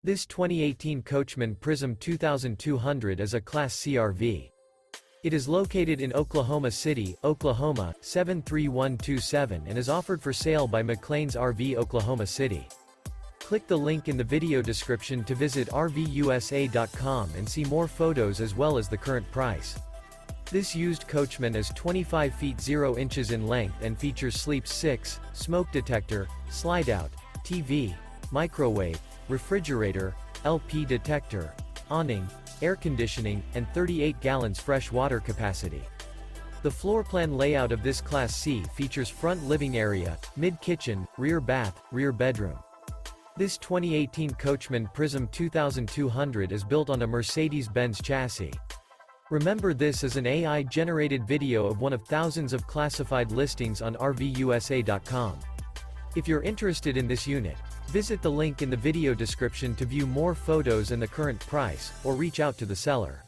This 2018 Coachmen Prism 2200 is a Class C RV. It is located in Oklahoma City, Oklahoma, 73127 and is offered for sale by McClain's RV Oklahoma City. Click the link in the video description to visit RVUSA.com and see more photos as well as the current price. This used Coachman is 25 feet 0 inches in length and features sleep 6, smoke detector, slide-out, TV, microwave, refrigerator, LP detector, awning, air conditioning, and 38 gallons fresh water capacity. The floor plan layout of this Class C features front living area, mid-kitchen, rear bath, rear bedroom. This 2018 Coachmen Prism 2200 is built on a Mercedes-Benz chassis. Remember, this is an AI-generated video of one of thousands of classified listings on RVUSA.com. If you're interested in this unit, visit the link in the video description to view more photos and the current price, or reach out to the seller.